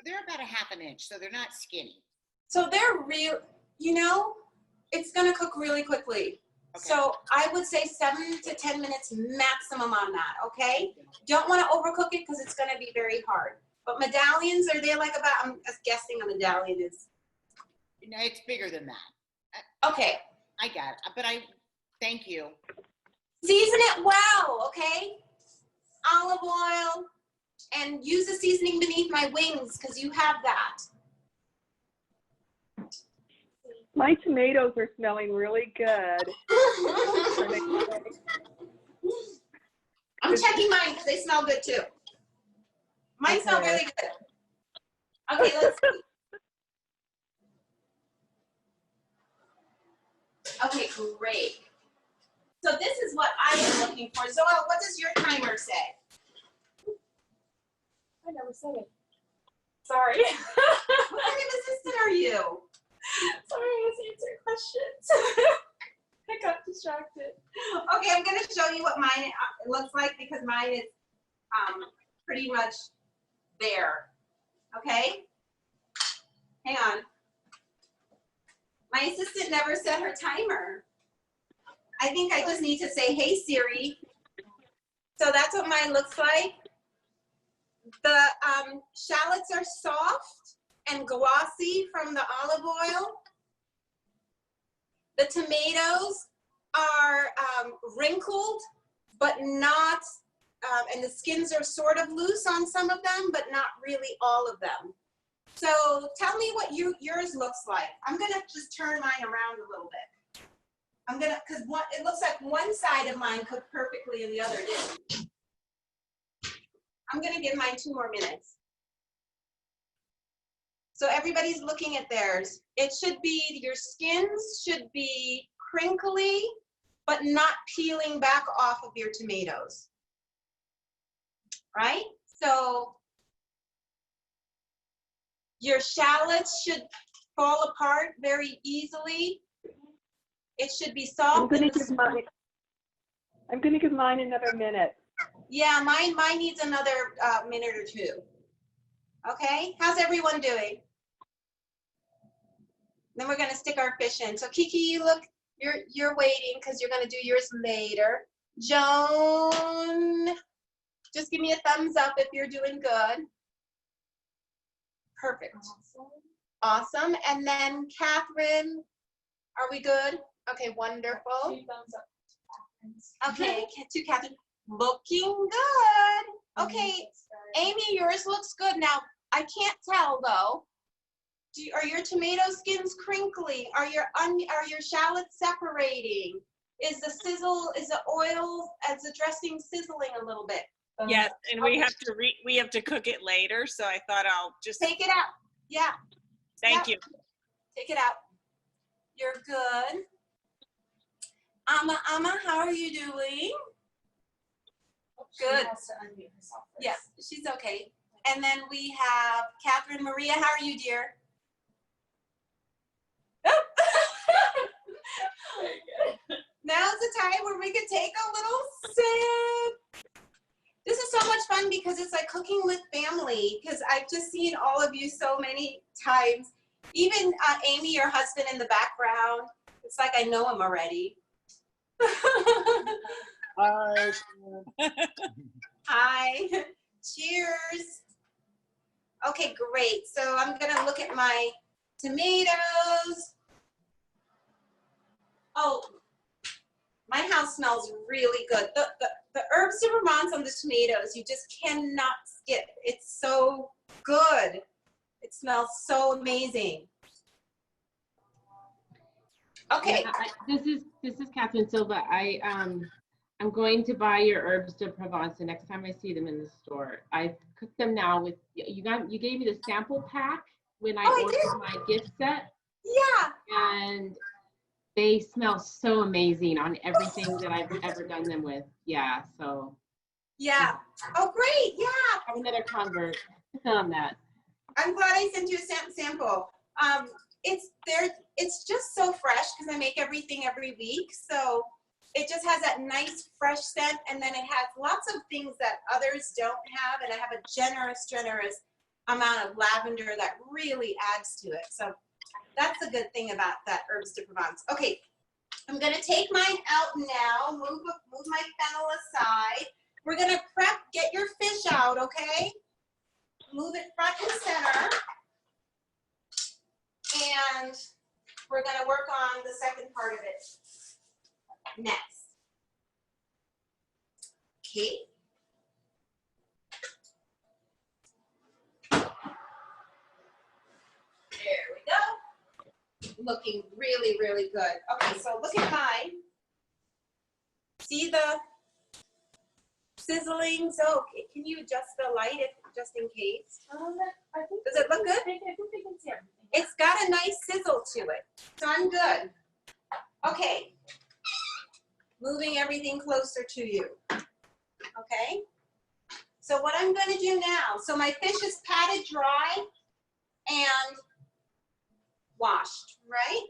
S12: They're about a half an inch, so they're not skinny.
S1: So they're real, it's gonna cook really quickly.
S12: Okay.
S1: So I would say 7 to 10 minutes maximum on that, okay? Don't wanna overcook it because it's gonna be very hard. But medallions, are they like about, I'm just guessing a medallion is.
S12: No, it's bigger than that.
S1: Okay,
S12: I got it, but thank you.
S1: season it well, okay? Olive oil, and use the seasoning beneath my wings because you have that.
S13: My tomatoes are smelling really good.
S1: I'm checking mine because they smell good too. Mine smell really good. Okay, let's see. Okay, great. So this is what I am looking for. Zoel, what does your timer say?
S2: I never said it. Sorry.
S1: What kind of assistant are you?
S2: Sorry, I was answering questions. I got distracted.
S1: Okay, I'm going to show you what mine looks like because mine is pretty much there. Okay? Hang on. My assistant never set her timer. I think I just need to say, hey Siri. So that's what mine looks like. The shallots are soft and glossy from the olive oil. The tomatoes are wrinkled, but not, and the skins are sort of loose on some of them, but not really all of them. So tell me what yours looks like. I'm gonna just turn mine around a little bit. Because it looks like one side of mine cooked perfectly and the other didn't. I'm gonna give mine 2 more minutes. So everybody's looking at theirs. It should be, your skins should be crinkly, but not peeling back off of your tomatoes. Right? So your shallots should fall apart very easily. It should be soft.
S13: I'm gonna give mine another minute.
S1: Yeah, mine needs another minute or 2. Okay, how's everyone doing? Then we're gonna stick our fish in. So Kiki, you look, you're waiting because you're gonna do yours later. Joan, just give me a thumbs up if you're doing good. Perfect. Awesome. And then Catherine, are we good? Okay, wonderful.
S2: 2 thumbs up.
S1: Okay, to Catherine. Looking good. Okay, Amy, yours looks good. Now, I can't tell though. Are your tomato skins crinkly? Are your shallots separating? Is the oil, is the dressing sizzling a little bit?
S10: Yes, and we have to cook it later, so I thought I'll just
S1: take it out. Yeah.
S10: Thank you.
S1: Take it out. You're good. Amma, how are you doing? Good.
S2: She has to unmute herself first.
S1: Yeah, she's okay. And then we have Catherine Maria. How are you, dear? Now's the time where we could take a little sip. This is so much fun because it's like cooking with family, because I've just seen all of you so many times. Even Amy, your husband in the background. It's like I know him already.
S9: Hi.
S1: Hi. Cheers. Okay, great. So I'm gonna look at my tomatoes. Oh, my house smells really good. The herbs de Provence on the tomatoes, you just cannot skip. It's so good. It smells so amazing. Okay.
S6: Yeah, this is Catherine Silva. I'm going to buy your herbs de Provence the next time I see them in the store. I cook them now with you gave me the sample pack when I ordered my gift set.
S1: Yeah.
S6: And they smell so amazing on everything that I've ever done them with. Yeah, so.
S1: Yeah. Oh, great. Yeah.
S6: I'm another convert on that.
S1: I'm glad I sent you a sample. It's just so fresh because I make everything every week. So it just has that nice fresh scent, and then it has lots of things that others don't have, and I have a generous amount of lavender that really adds to it. So that's a good thing about that herbs de Provence. Okay, I'm gonna take mine out now, move my fennel aside. We're gonna get your fish out, okay? Move it front and center. And we're gonna work on the second part of it next. Okay. There we go. Looking really, really good. Okay, so look at mine. See the sizzling? So can you adjust the light just in case? Does it look good?
S2: I think they can see everything.
S1: It's got a nice sizzle to it, so I'm good. Okay. Moving everything closer to you. Okay. So what I'm going to do now, so my fish is patted dry and washed, right?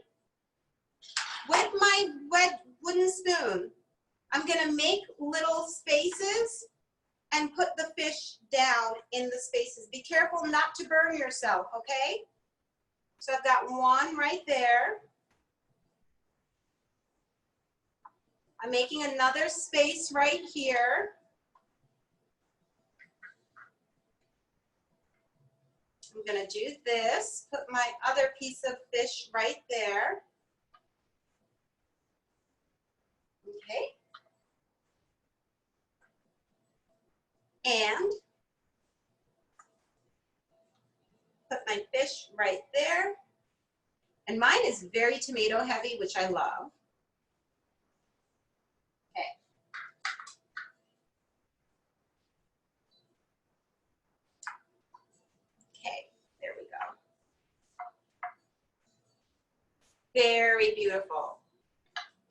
S1: With my wet wooden spoon, I'm going to make little spaces and put the fish down in the spaces. Be careful not to burn yourself, okay? So I've got one right there. I'm making another space right here. I'm gonna do this, put my other piece of fish right there. Okay. And put my fish right there. And mine is very tomato heavy, which I love. Okay. Okay, there we go. Very beautiful.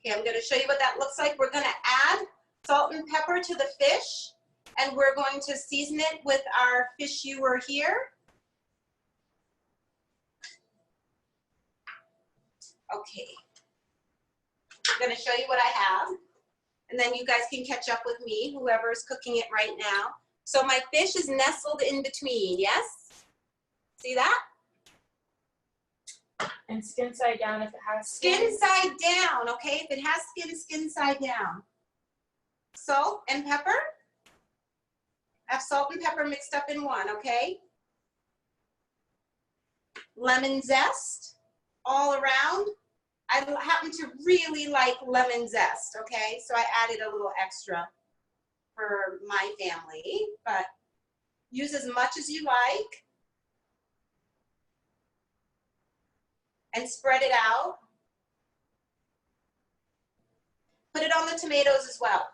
S1: Okay, I'm gonna show you what that looks like. We're gonna add salt and pepper to the fish, and we're going to season it with our fish ewer here. Okay. I'm gonna show you what I have, and then you guys can catch up with me, whoever is cooking it right now. So my fish is nestled in between, yes? See that?
S2: And skin side down if it has
S1: skin. Skin side down, okay? If it has skin, skin side down. Salt and pepper. I have salt and pepper mixed up in one, okay? Lemon zest all around. I happen to really like lemon zest, okay? So I added a little extra for my family, but use as much as you like. And spread it out. Put it on the tomatoes as well.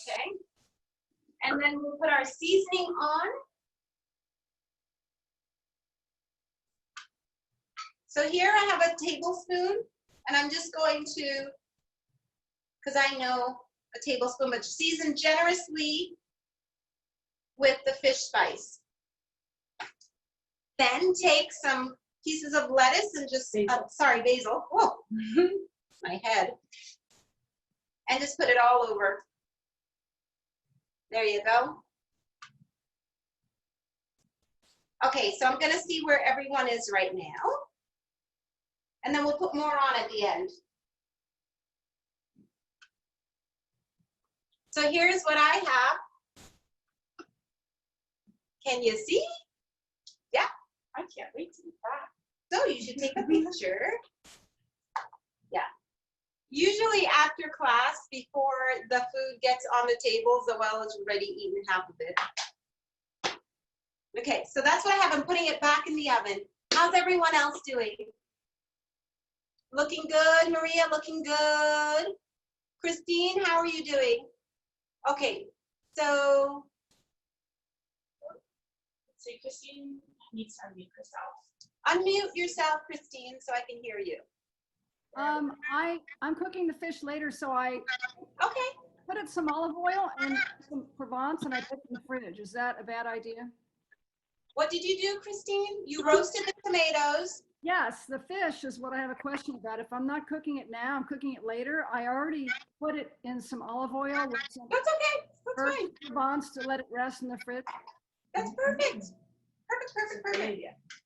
S1: Okay. And then we'll put our seasoning on. So here I have a tablespoon, and I'm just going to, because I know a tablespoon, but season generously with the fish spice. Then take some pieces of lettuce and just, basil. Whoa, my head. And just put it all over. There you go. Okay, so I'm gonna see where everyone is right now. And then we'll put more on at the end. So here's what I have. Can you see? Yeah.
S2: I can't wait to eat that.
S1: So you should take a picture. Yeah. Usually after class, before the food gets on the tables, Zoelle has already eaten half of it. Okay, so that's what I have. I'm putting it back in the oven. How's everyone else doing? Looking good, Maria, looking good. Christine, how are you doing? Okay, so.
S2: So Christine needs to unmute herself.
S1: Unmute yourself, Christine, so I can hear you.
S7: I'm cooking the fish later, so I
S1: Okay.
S7: put in some olive oil and some Provence, and I put it in the fridge. Is that a bad idea?
S1: What did you do, Christine? You roasted the tomatoes.
S7: Yes, the fish is what I have a question about. If I'm not cooking it now, I'm cooking it later. I already put it in some olive oil with some
S1: That's okay. That's fine.
S7: Provence to let it rest in the fridge.
S1: That's perfect. Perfect.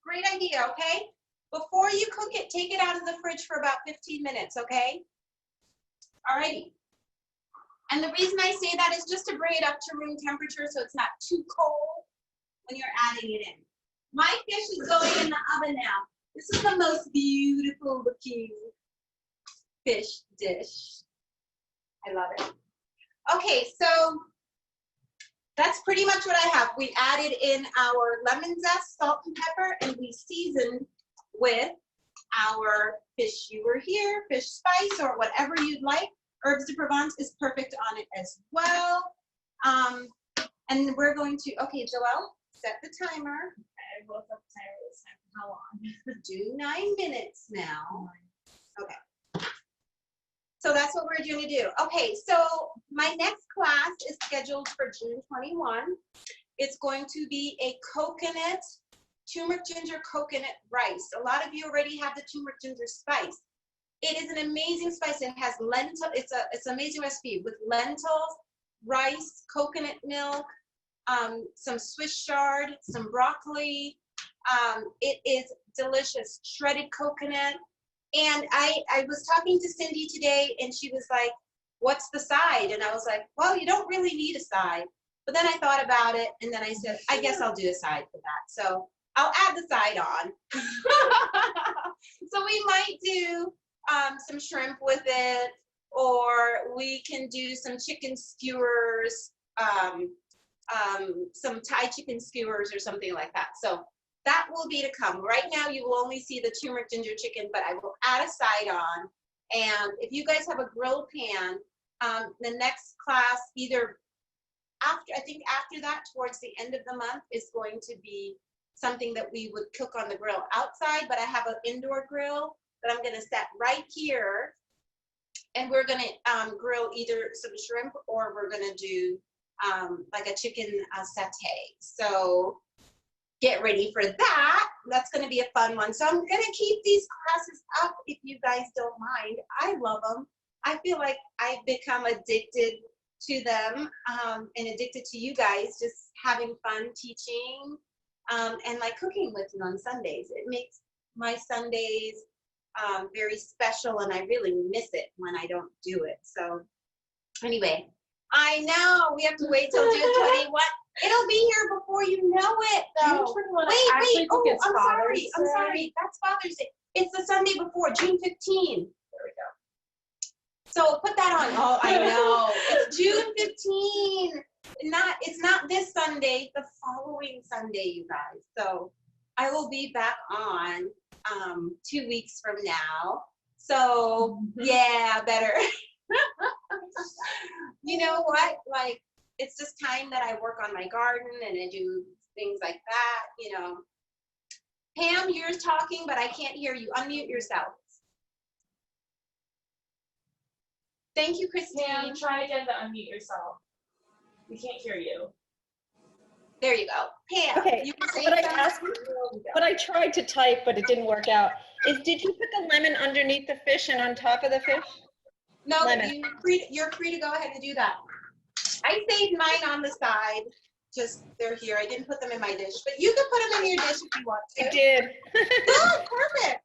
S1: Great idea, okay? Before you cook it, take it out of the fridge for about 15 minutes, okay? Alrighty. And the reason I say that is just to bring it up to room temperature so it's not too cold when you're adding it in. My fish is going in the oven now. This is the most beautiful looking fish dish. I love it. Okay, so that's pretty much what I have. We added in our lemon zest, salt and pepper, and we seasoned with our fish skewer here, fish spice, or whatever you'd like. Herbs de Provence is perfect on it as well. And we're going to, okay, Joelle, set the timer.
S2: I will set the timer this time. How long?
S1: Do 9 minutes now. Okay. So that's what we're going to do. Okay, so my next class is scheduled for June 21. It's going to be a coconut, turmeric ginger coconut rice. A lot of you already have the turmeric ginger spice. It is an amazing spice. It has lentil. It's an amazing recipe with lentils, rice, coconut milk, some Swiss chard, some broccoli. It is delicious. Shredded coconut. And I was talking to Cindy today, and she was like, what's the side? And I was like, well, you don't really need a side. But then I thought about it, and then I said, I guess I'll do a side for that. So I'll add the side on. So we might do some shrimp with it, or we can do some chicken skewers, some Thai chicken skewers or something like that. So that will be to come. Right now, you will only see the turmeric ginger chicken, but I will add a side on. And if you guys have a grill pan, the next class, either after, I think after that, towards the end of the month, is going to be something that we would cook on the grill outside, but I have an indoor grill that I'm gonna set right here. And we're gonna grill either some shrimp, or we're gonna do like a chicken satay. So get ready for that. That's going to be a fun one. So I'm going to keep these classes up if you guys don't mind. I love them. I feel like I've become addicted to them and addicted to you guys, just having fun teaching and like cooking with you on Sundays. It makes my Sundays very special, and I really miss it when I don't do it. So anyway, I know we have to wait till June 21. It'll be here before you know it, though. Wait. Oh, I'm sorry. That's Father's Day. It's the Sunday before, June 15. There we go. So put that on. Oh, I know. It's June 15. It's not this Sunday, the following Sunday, you guys. So I will be back on 2 weeks from now. So yeah, better. You know what? Like, it's just time that I work on my garden and I do things like that, you know. Pam, you're talking, but I can't hear you. Unmute yourself. Thank you, Christine.
S2: Pam, try again to unmute yourself. We can't hear you.
S1: There you go. Pam,
S4: Okay,
S1: you can say
S4: what I tried to type, but it didn't work out, is did you put the lemon underneath the fish and on top of the fish?
S1: No,
S4: Lemon.
S1: you're free to go ahead and do that. I saved mine on the side. Just, they're here. I didn't put them in my dish, but you can put them in your dish if you want to.
S4: I did.
S1: Oh, perfect.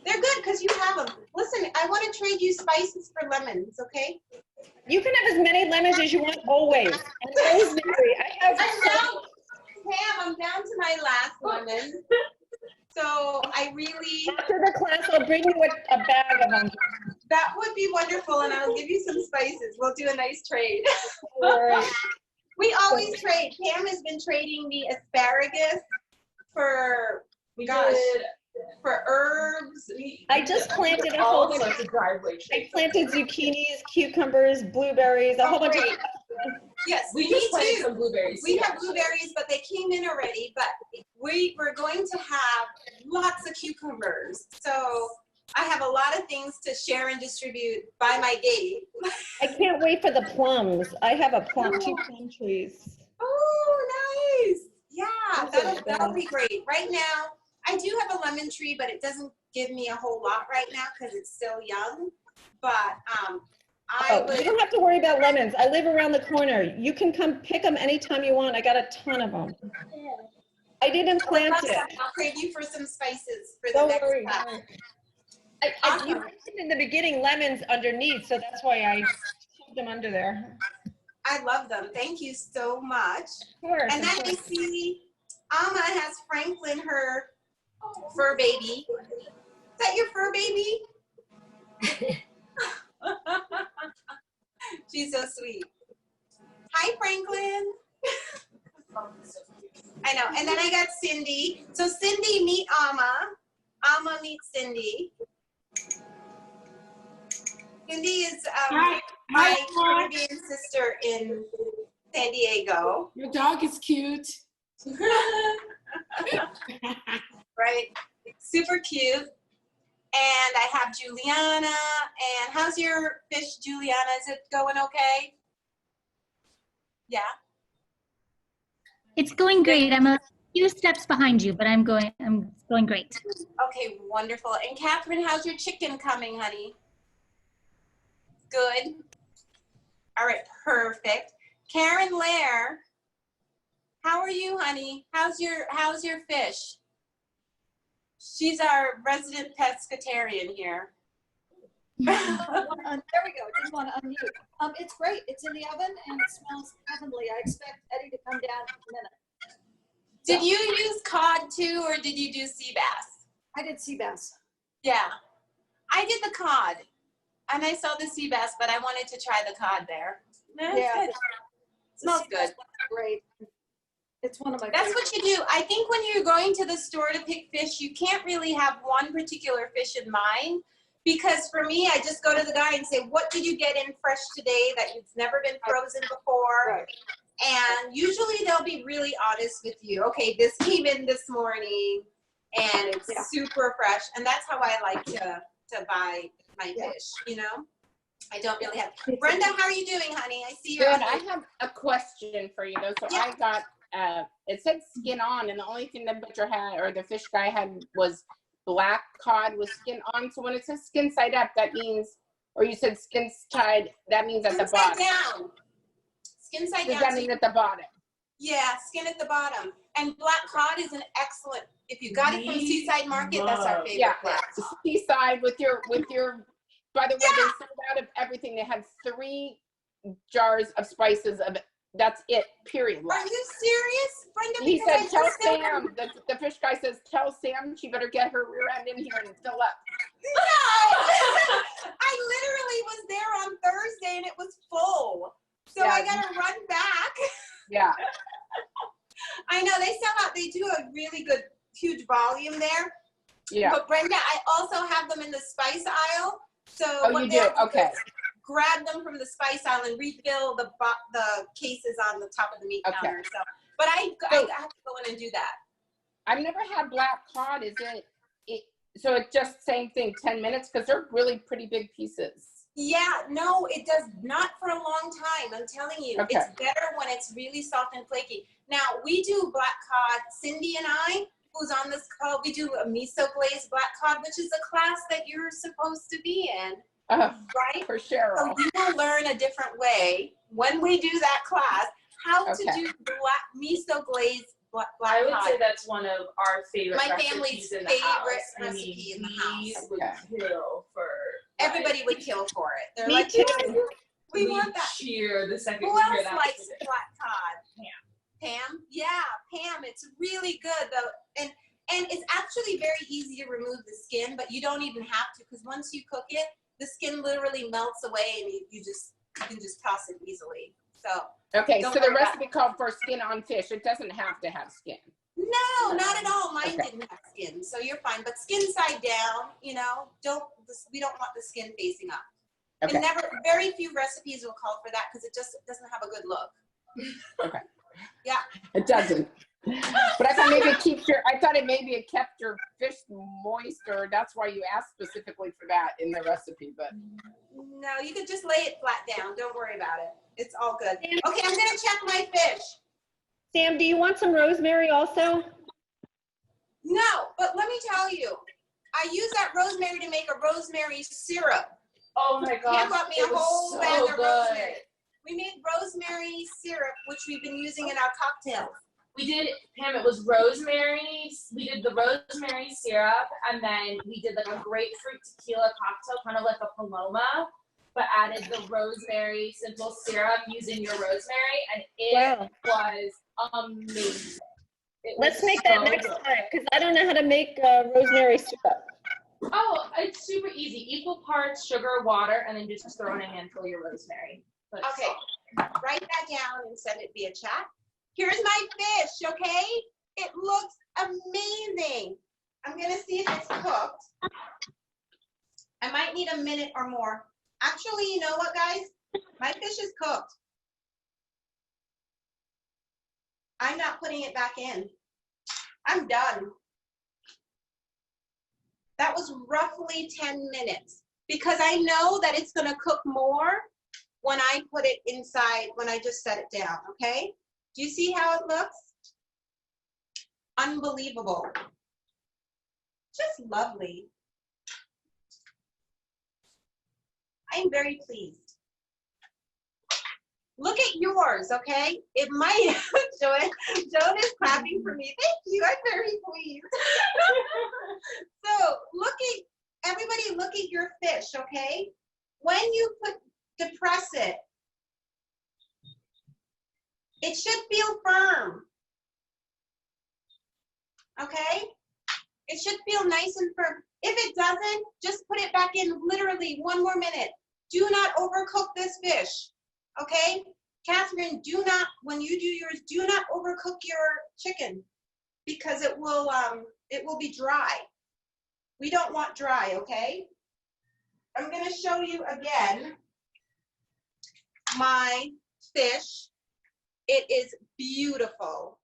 S1: They're good. because you have them. Listen, I want to trade you spices for lemons, okay?
S4: You can have as many lemons as you want always. And rosemary.
S1: I'm down, Pam, I'm down to my last lemon. So I really.
S4: After the class, I'll bring you a bag of them.
S1: That would be wonderful, and I'll give you some spices. We'll do a nice trade. We always trade. Pam has been trading me asparagus for, for herbs.
S4: I just planted a whole bunch of
S2: driveway.
S4: I planted zucchinis, cucumbers, blueberries, a whole bunch of
S1: great. Yes,
S2: We
S1: me
S2: just planted
S1: too.
S2: some blueberries.
S1: We have blueberries, but they came in already. But we're going to have lots of cucumbers. So I have a lot of things to share and distribute by my gate.
S4: I can't wait for the plums. I have two plum trees.
S1: Oh, nice. Yeah, that'll be great. Right now, I do have a lemon tree, but it doesn't give me a whole lot right now because it's still young. But
S4: You don't have to worry about lemons. I live around the corner. You can come pick them anytime you want. I got a ton of them. I didn't plant it.
S1: I'll trade you for some spices for the
S4: Don't
S1: next
S4: worry.
S1: class.
S4: You mentioned in the beginning lemons underneath, so that's why I shoved them under there.
S1: I love them. Thank you so much.
S4: Of course.
S1: And then I see Alma has Franklin, her fur baby. Is that your fur baby? She's so sweet. Hi, Franklin. I know. And then I got Cindy. So Cindy, meet Alma. Alma meets Cindy. Cindy is my Caribbean sister in San Diego.
S8: Your dog is cute.
S1: Right? Super cute. And I have Juliana. And how's your fish, Juliana? Is it going okay? Yeah?
S14: It's going great. I'm a few steps behind you, but I'm going great.
S1: Okay, wonderful. And Catherine, how's your chicken coming, honey? Good. All right, perfect. Karen Lair, how are you, honey? How's your fish? She's our resident pescatarian here.
S7: There we go. Didn't want to unmute. It's great. It's in the oven and it smells heavenly. I expect Eddie to come down in a minute.
S1: Did you use cod too, or did you do sea bass?
S7: I did sea bass.
S1: Yeah, I did the cod, and I saw the sea bass, but I wanted to try the cod there.
S7: Yeah,
S1: smells good.
S7: Great. It's one of my
S1: That's
S7: favorites.
S1: what you do. I think when you're going to the store to pick fish, you can't really have one particular fish in mind. Because for me, I just go to the guy and say, what did you get in fresh today that it's never been frozen before?
S7: Right.
S1: And usually they'll be really honest with you. Okay, this came in this morning and it's super fresh. And that's how I like to buy my fish, you know? I don't really have. Brenda, how are you doing, honey? I see you're
S5: Good. I have a question for you though. So I got, it said skin on, and the only thing the butcher had, or the fish guy had, was black cod with skin on. So when it says skin side up, that means, or you said skin side, that means at the bottom.
S1: Down. Skin side down.
S5: Does that mean at the bottom?
S1: Yeah, skin at the bottom. And black cod is an excellent, if you got it from Seaside Market, that's our favorite.
S5: Yeah,
S1: class.
S5: Seaside with your, by the way, they sold out of everything. They had 3 jars of spices of it. That's it, period.
S1: Are you serious, Brenda?
S5: He
S1: Because
S5: said, tell
S1: I just said-
S5: Sam, the fish guy says, tell Sam she better get her rear end in here and fill up.
S1: No! I literally was there on Thursday and it was full. So I got to run back.
S5: Yeah.
S1: I know, they sell out, they do a really good, huge volume there.
S5: Yeah.
S1: But Brenda, I also have them in the spice aisle. So
S5: Oh, you do? Okay.
S1: Grab them from the spice aisle and refill the cases on the top of the meat counter. So, but I have to go in and do that.
S5: I've never had black cod. Is it so it's just same thing, 10 minutes? Because they're really pretty big pieces.
S1: Yeah, no, it does not for a long time. I'm telling you.
S5: Okay.
S1: It's better when it's really soft and flaky. Now, we do black cod. Cindy and I, who's on this call, we do a miso glazed black cod, which is a class that you're supposed to be in. Right?
S5: For sure.
S1: So you will learn a different way when we do that class, how to do black miso glazed black
S2: I would
S1: cod.
S2: say that's one of our favorite
S1: My
S2: recipes
S1: family's
S2: in the
S1: favorite
S2: house. I
S1: recipe
S2: mean,
S1: in the
S2: these
S1: house.
S2: would
S5: Okay.
S2: kill for.
S1: Everybody would kill for it. They're
S4: Me
S1: like,
S4: too.
S1: "Yes, we want that."
S2: Cheer the second
S1: Who
S2: we hear
S1: else
S2: that.
S1: likes black cod? Pam? Yeah, Pam. It's really good though. And it's actually very easy to remove the skin, but you don't even have to, because once you cook it, the skin literally melts away and you can just toss it easily. So
S5: Okay,
S1: don't
S5: so the
S1: worry about
S5: recipe called for skin on fish. It doesn't have to have skin.
S1: No, not at all. Mine
S5: Okay.
S1: didn't have skin, so you're fine. But skin side down, we don't want the skin facing up.
S5: Okay.
S1: And very few recipes will call for that because it just doesn't have a good look.
S5: Okay.
S1: Yeah.
S5: It doesn't. But I thought maybe it kept your fish moist, or that's why you asked specifically for that in the recipe, but.
S1: No, you could just lay it flat down. Don't worry about it. It's all good. Okay, I'm gonna check my fish.
S4: Sam, do you want some rosemary also?
S1: No, but let me tell you, I use that rosemary to make a rosemary syrup.
S2: Oh my gosh.
S1: Pam bought me
S2: it
S1: a
S2: was
S1: whole
S2: so
S1: bag of
S2: good.
S1: rosemary. We made rosemary syrup, which we've been using in our cocktails.
S2: We did, Pam, it was rosemary. We did the rosemary syrup, and then we did like a grapefruit tequila cocktail, kind of like a Paloma, but added the rosemary simple syrup using your rosemary, and it was amazing.
S4: Let's make that next time, because I don't know how to make rosemary syrup.
S2: Oh, it's super easy. Equal parts sugar, water, and then just throwing in for your rosemary.
S1: Okay, write that down and send it via chat. Here's my fish, okay? It looks amazing. I'm gonna see if it's cooked. I might need a minute or more. Actually, you know what, guys? My fish is cooked. I'm not putting it back in. I'm done. That was roughly 10 minutes because I know that it's gonna cook more when I put it inside, when I just set it down, okay? Do you see how it looks? Unbelievable. Just lovely. I'm very pleased. Look at yours, okay? It might, Joan is clapping for me. Thank you, I'm very pleased. So everybody look at your fish, okay? When you depress it, it should feel firm, okay? It should feel nice and firm. If it doesn't, just put it back in literally 1 more minute. Do not overcook this fish, okay? Catherine, when you do yours, do not overcook your chicken because it will be dry. We don't want dry, okay? I'm gonna show you again my fish. It is beautiful.